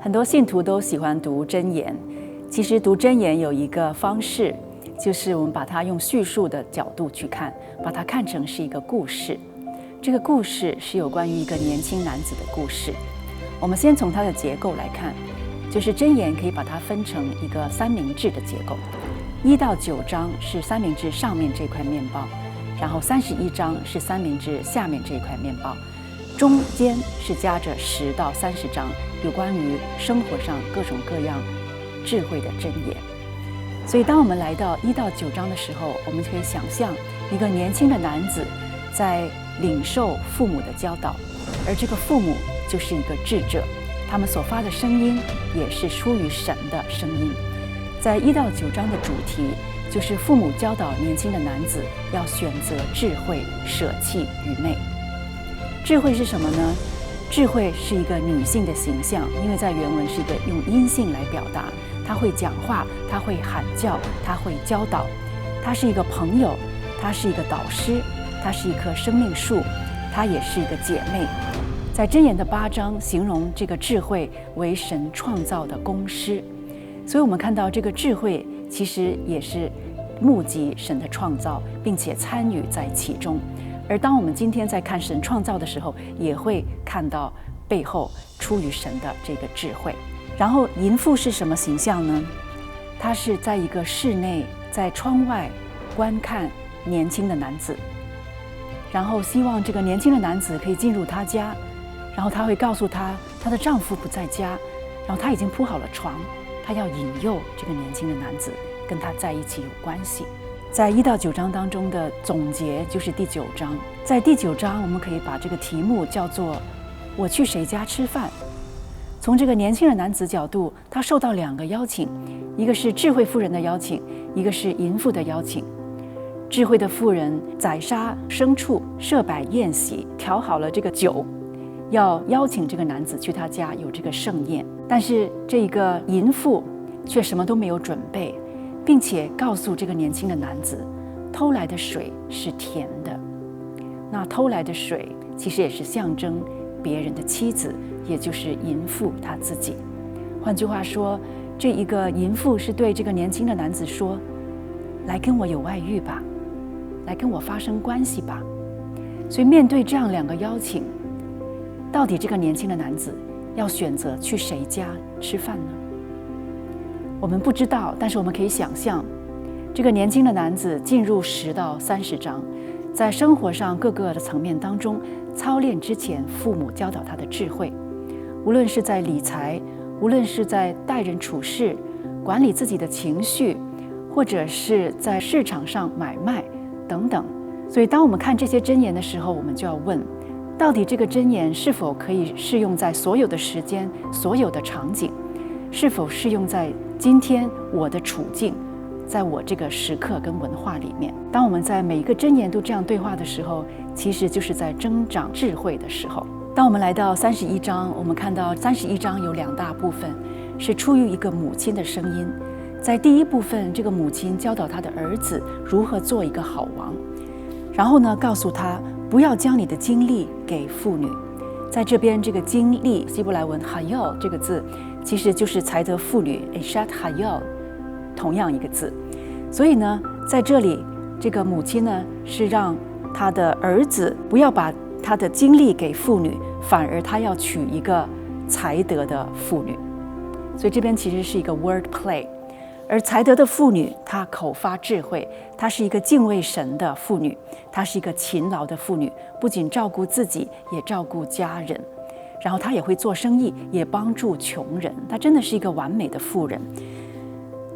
很多信徒都喜欢读箴言，其实读箴言有一个方式，就是我们把它用叙述的角度去看，把它看成是一个故事。这个故事是有关于一个年轻男子的故事。我们先从它的结构来看，就是箴言可以把它分成一个三明治的结构，1到9章是三明治上面这块面包，然后31章是三明治下面这块面包，中间是夹着10到30章有关于生活上各种各样智慧的箴言。所以当我们来到1到9章的时候，我们可以想象一个年轻的男子在领受父母的教导，而这个父母就是一个智者，他们所发的声音也是出于神的声音。在1到9章的主题就是父母教导年轻的男子要选择智慧，舍弃愚昧。智慧是什么呢？智慧是一个女性的形象，因为在原文是一个用阴性来表达，她会讲话，她会喊叫，她会教导，她是一个朋友，她是一个导师，她是一棵生命树，她也是一个姐妹。在箴言的8章形容这个智慧为神创造的工师，所以我们看到这个智慧其实也是目击神的创造，并且参与在其中。而当我们今天在看神创造的时候，也会看到背后出于神的这个智慧。然后淫妇是什么形象呢？他是在一个室内，在窗外观看年轻的男子，然后希望这个年轻的男子可以进入他家，然后他会告诉他，她的丈夫不在家，然后他已经铺好了床，他要引诱这个年轻的男子跟他在一起有关系。在1到9章当中的总结就是第9章。在第9章，我们可以把这个题目叫做“我去谁家吃饭”。从这个年轻的男子角度，他受到2个邀请，一个是智慧妇人的邀请，一个是淫妇的邀请。智慧的妇人宰杀牲畜，设摆宴席，调好了这个酒，要邀请这个男子去他家有这个盛宴。但是这个淫妇却什么都没有准备，并且告诉这个年轻的男子，偷来的水是甜的。那偷来的水其实也是象征别人的妻子，也就是淫妇她自己。换句话说，这一个淫妇是对这个年轻的男子说，来跟我有外遇吧，来跟我发生关系吧。所以面对这样2个邀请，到底这个年轻的男子要选择去谁家吃饭呢？我们不知道，但是我们可以想象，这个年轻的男子进入10到30章，在生活上各个的层面当中操练之前父母教导他的智慧，无论是在理财，无论是在待人处事，管理自己的情绪，或者是在市场上买卖等等。所以当我们看这些箴言的时候，我们就要问，到底这个箴言是否可以适用在所有的时间，所有的场景，是否适用在今天我的处境，在我这个时刻跟文化里面。当我们在每一个箴言都这样对话的时候，其实就是在增长智慧的时候。当我们来到31章，我们看到31章有2大部分，是出于一个母亲的声音。在第一部分，这个母亲教导她的儿子如何做一个好王，然后呢，告诉他不要将你的精力给妇女。在这边这个精力，希伯来文 hayal 这个字其实就是才德妇女 eshat hayal 同样一个字。所以呢，在这里这个母亲呢是让她的儿子不要把他的精力给妇女，反而他要娶一个才德的妇女。所以这边其实是一个 word play。而才德的妇女，她口发智慧，她是一个敬畏神的妇女，她是一个勤劳的妇女，不仅照顾自己，也照顾家人，然后她也会做生意，也帮助穷人，她真的是一个完美的妇人。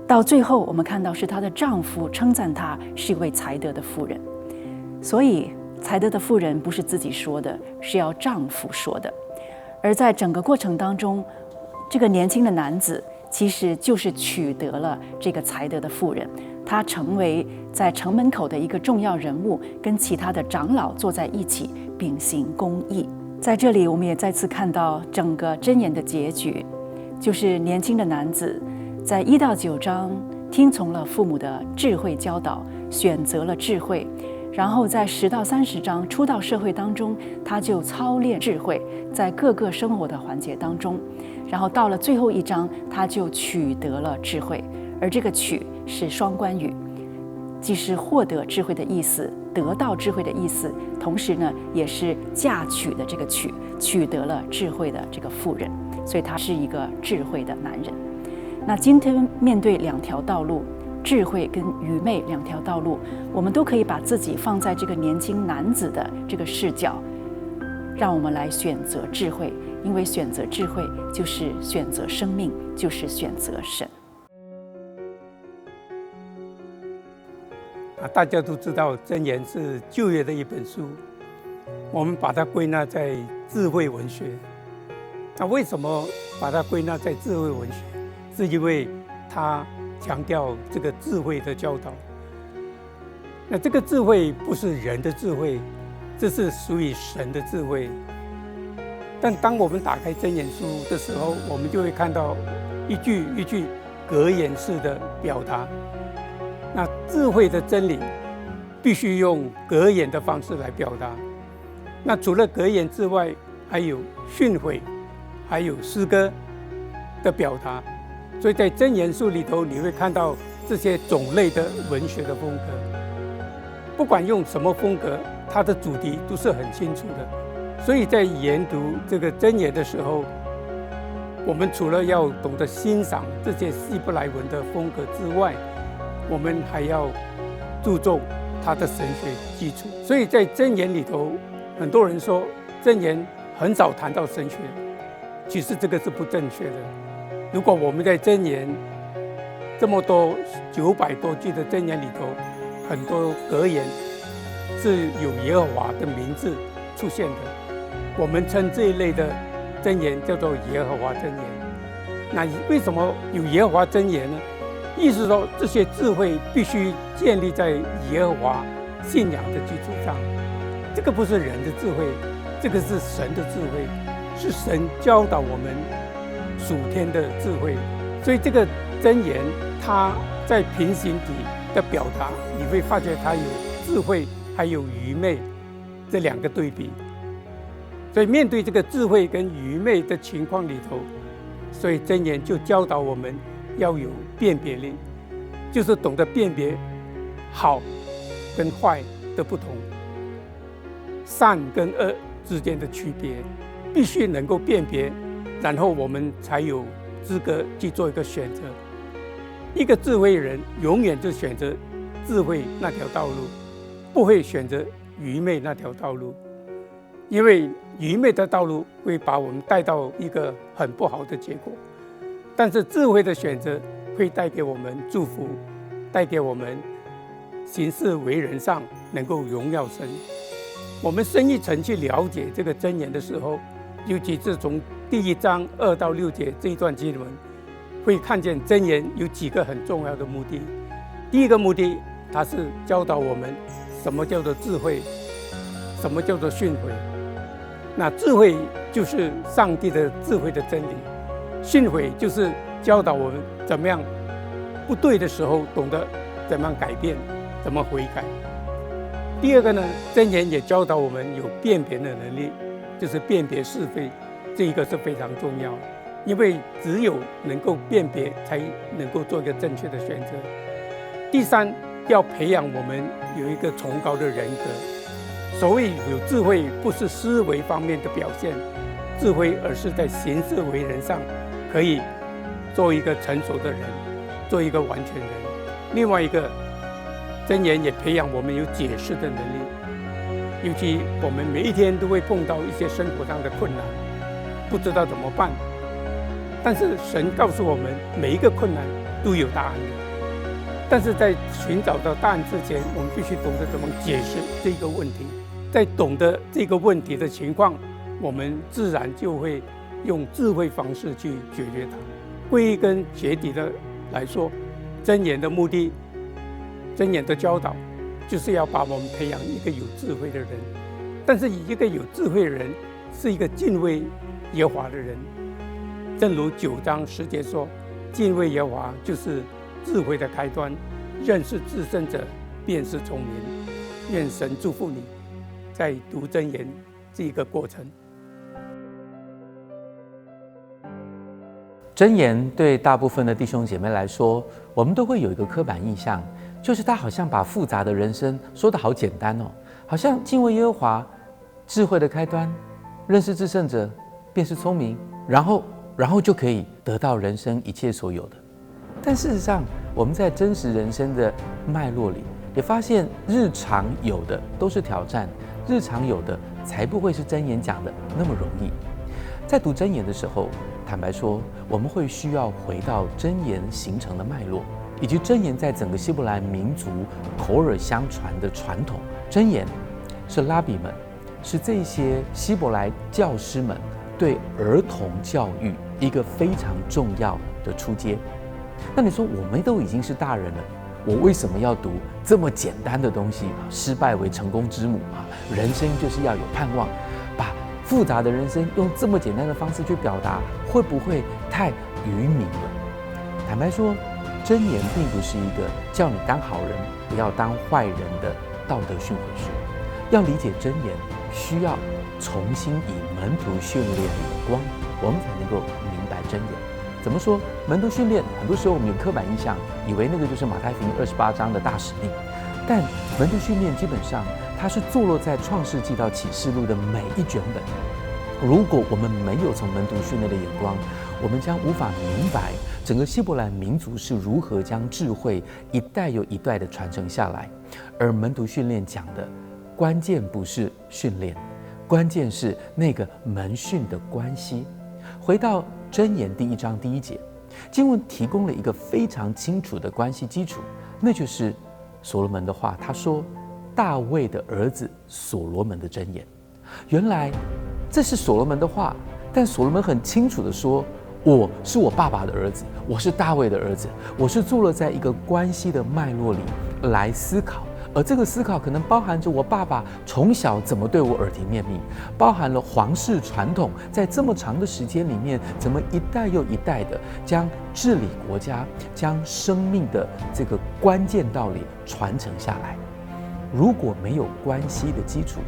到最后我们看到是她的丈夫称赞她是一位才德的妇人。所以才德的妇人不是自己说的，是要丈夫说的。而在整个过程当中，这个年轻的男子其实就是取得了这个才德的妇人，他成为在城门口的一个重要人物，跟其他的长老坐在一起秉行公义。在这里我们也再次看到整个箴言的结局，就是年轻的男子在1到9章听从了父母的智慧教导，选择了智慧，然后在10到30章初到社会当中，他就操练智慧，在各个生活的环节当中，然后到了最后1章，他就取得了智慧，而这个取是双关语，既是获得智慧的意思，得到智慧的意思，同时呢，也是嫁娶的这个娶，取得了智慧的这个妇人，所以他是一个智慧的男人。那今天面对2条道路，智慧跟愚昧2条道路，我们都可以把自己放在这个年轻男子的这个视角，让我们来选择智慧，因为选择智慧就是选择生命，就是选择神。大家都知道，箴言是旧约的一本书，我们把它归纳在智慧文学。那为什么把它归纳在智慧文学？是因为它强调这个智慧的教导。那这个智慧不是人的智慧，这是属于神的智慧。但当我们打开箴言书的时候，我们就会看到一句一句格言式的表达。那智慧的真理必须用格言的方式来表达。那除了格言之外，还有训诲，还有诗歌的表达。所以在箴言书里头，你会看到这些种类的文学的风格。不管用什么风格，它的主题都是很清楚的。所以在研读这个箴言的时候，我们除了要懂得欣赏这些希伯来文的风格之外，我们还要注重它的神学基础。所以在箴言里头，很多人说箴言很少谈到神学，其实这个是不正确的。如果我们在箴言这么多900多句的箴言里头，很多格言是有耶和华的名字出现的，我们称这一类的箴言叫做耶和华箴言。那为什么有耶和华箴言呢？意思说，这些智慧必须建立在耶和华信仰的基础上。这个不是人的智慧，这个是神的智慧，是神教导我们属天的智慧。所以这个箴言，它在平行体的表达，你会发觉它有智慧还有愚昧这2个对比。所以面对这个智慧跟愚昧的情况里头，所以箴言就教导我们要有辨别力，就是懂得辨别好跟坏的不同，善跟恶之间的区别，必须能够辨别，然后我们才有资格去做一个选择。一个智慧人永远就选择智慧那条道路，不会选择愚昧那条道路，因为愚昧的道路会把我们带到一个很不好的结果。但是智慧的选择会带给我们祝福，带给我们行事为人上能够荣耀神。我们深一层去了解这个箴言的时候，尤其是从第1章2到6节这一段经文，会看见箴言有几个很重要的目的。第一个目的，它是教导我们什么叫做智慧，什么叫做训诲。那智慧就是上帝的智慧的真理，训诲就是教导我们怎么样不对的时候懂得怎么样改变，怎么悔改。第二个呢，箴言也教导我们有辨别的能力，就是辨别是非，这一个是非常重要，因为只有能够辨别，才能够做一个正确的选择。第三，要培养我们有一个崇高的人格。所谓有智慧，不是思维方面的表现智慧，而是在行事为人上可以做一个成熟的人，做一个完全人。另外一个，箴言也培养我们有解释的能力，尤其我们每一天都会碰到一些生活上的困难，不知道怎么办。但是神告诉我们，每一个困难都有答案的。但是在寻找到答案之前，我们必须懂得怎么解释这个问题。在懂得这个问题的情况，我们自然就会用智慧方式去解决它。归根结底的来说，箴言的目的，箴言的教导，就是要把我们培养一个有智慧的人。但是一个有智慧的人，是一个敬畏耶和华的人。正如9章10节说，敬畏耶和华就是智慧的开端，认识至圣者便是聪明。愿神祝福你，在读箴言这一个过程。箴言对大部分的弟兄姐妹来说，我们都会有一个刻板印象，就是他好像把复杂的人生说得好简单哦，好像敬畏耶和华，智慧的开端，认识至圣者，便是聪明，然后就可以得到人生一切所有的。但事实上，我们在真实人生的脉络里，也发现日常有的都是挑战，日常有的才不会是箴言讲的那么容易。在读箴言的时候，坦白说，我们会需要回到箴言形成的脉络，以及箴言在整个希伯来民族口耳相传的传统。箴言是拉比们，是这些希伯来教师们对儿童教育一个非常重要的出阶。那你说，我们都已经是大人了，我为什么要读这么简单的东西？失败为成功之母啊！人生就是要有盼望，把复杂的人生用这么简单的方式去表达，会不会太愚民了？坦白说，箴言并不是一个叫你当好人不要当坏人的道德训诲书。要理解箴言，需要重新以门徒训练的眼光，我们才能够明白箴言。怎么说？门徒训练，很多时候我们有刻板印象，以为那个就是马太福音28章的大使命。但门徒训练基本上它是坐落在创世纪到启示录的每一卷本。如果我们没有从门徒训练的眼光，我们将无法明白整个希伯来民族是如何将智慧一代又一代的传承下来。而门徒训练讲的关键不是训练，关键是那个门训的关系。回到箴言第1章第1节，经文提供了一个非常清楚的关系基础，那就是所罗门的话。他说，大卫的儿子所罗门的箴言。原来这是所罗门的话，但所罗门很清楚地说，我是我爸爸的儿子，我是大卫的儿子，我是坐落在一个关系的脉络里来思考。而这个思考可能包含着我爸爸从小怎么对我耳提面命，包含了皇室传统在这么长的时间里面，怎么一代又一代的将治理国家、将生命的这个关键道理传承下来。如果没有关系的基础，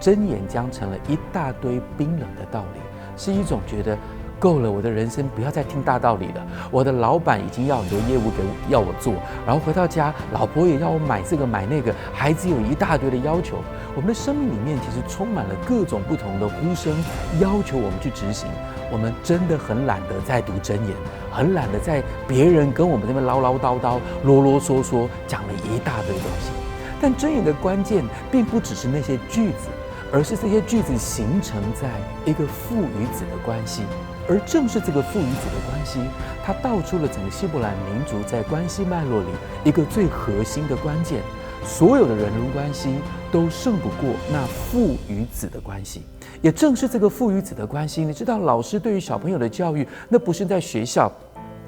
箴言将成了一大堆冰冷的道理，是一种觉得够了，我的人生不要再听大道理了。我的老板已经要很多业务要我做，然后回到家，老婆也要我买这个买那个，孩子有一大堆的要求。我们的生命里面其实充满了各种不同的呼声，要求我们去执行。我们真的很懒得在读箴言，很懒得在别人跟我们那边唠唠叨叨、啰啰嗦嗦讲了一大堆东西。但箴言的关键并不只是那些句子，而是这些句子形成在一个父与子的关系。而正是这个父与子的关系，它道出了整个希伯来民族在关系脉络里一个最核心的关键。所有的人伦关系都胜不过那父与子的关系。也正是这个父与子的关系，你知道，老师对于小朋友的教育，那不是在学校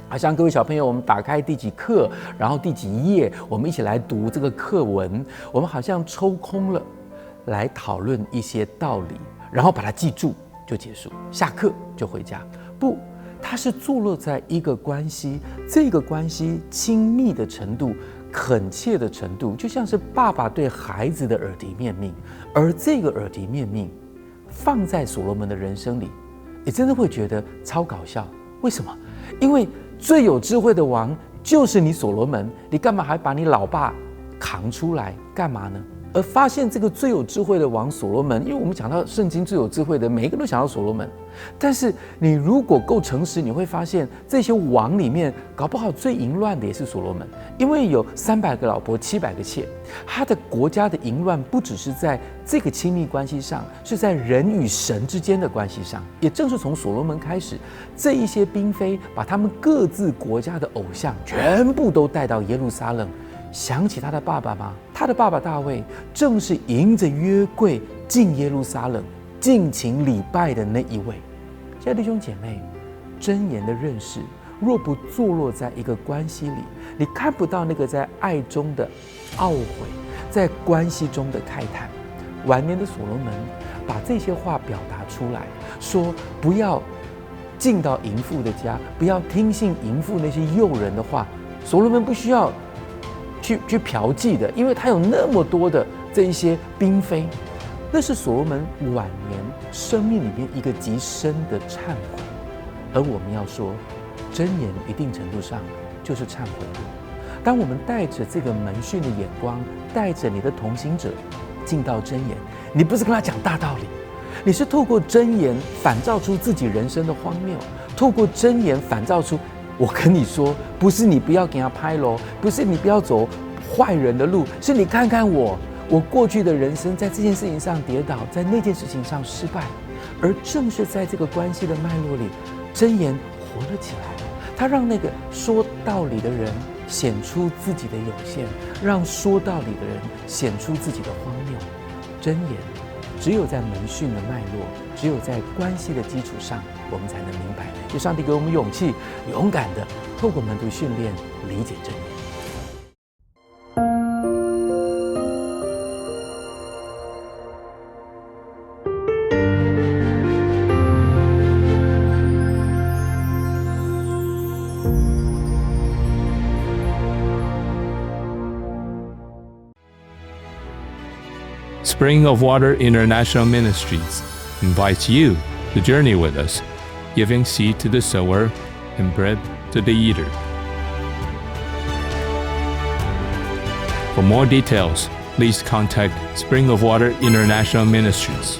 好像各位小朋友，我们打开第几课，然后第几页，我们一起来读这个课文，我们好像抽空了来讨论一些道理，然后把它记住就结束，下课就回家。不，它是坐落在一个关系，这个关系亲密的程度、恳切的程度，就像是爸爸对孩子的耳提面命。而这个耳提面命放在所罗门的人生里，你真的会觉得超搞笑。为什么？因为最有智慧的王就是你所罗门，你干嘛还把你老爸扛出来干嘛呢？而发现这个最有智慧的王所罗门，因为我们讲到圣经最有智慧的，每一个人都想到所罗门。但是你如果够诚实，你会发现这些王里面，搞不好最淫乱的也是所罗门，因为有300个老婆，700个妾。他的国家的淫乱不只是在这个亲密关系上，是在人与神之间的关系上。也正是从所罗门开始，这一些嫔妃把他们各自国家的偶像全部都带到耶路撒冷。想起他的爸爸吗？他的爸爸大卫正是迎着约柜进耶路撒冷敬请礼拜的那一位。亲爱的弟兄姐妹，箴言的认识若不坐落在一个关系里，你看不到那个在爱中的懊悔，在关系中的慨叹。晚年的所罗门把这些话表达出来，说不要进到淫妇的家，不要听信淫妇那些诱人的话。所罗门不需要去嫖妓的，因为他有那么多的这一些嫔妃，那是所罗门晚年生命里面一个极深的忏悔。而我们要说，箴言一定程度上就是忏悔录。当我们带着这个门训的眼光，带着你的同行者进到箴言，你不是跟他讲大道理，你是透过箴言反照出自己人生的荒谬，透过箴言反照出，我跟你说，不是你不要给他拍咯，不是你不要走坏人的路，是你看看我过去的人生在这件事情上跌倒，在那件事情上失败，而正是在这个关系的脉络里，箴言活了起来，他让那个说道理的人显出自己的有限，让说道理的人显出自己的荒谬。箴言只有在门训的脉络，只有在关系的基础上，我们才能明白。就上帝给我们勇气，勇敢的透过门徒训练理解箴言。Spring of Water International Ministries invites you to journey with us, giving seed to the sower and bread to the eater. For more details, please contact Spring of Water International Ministries.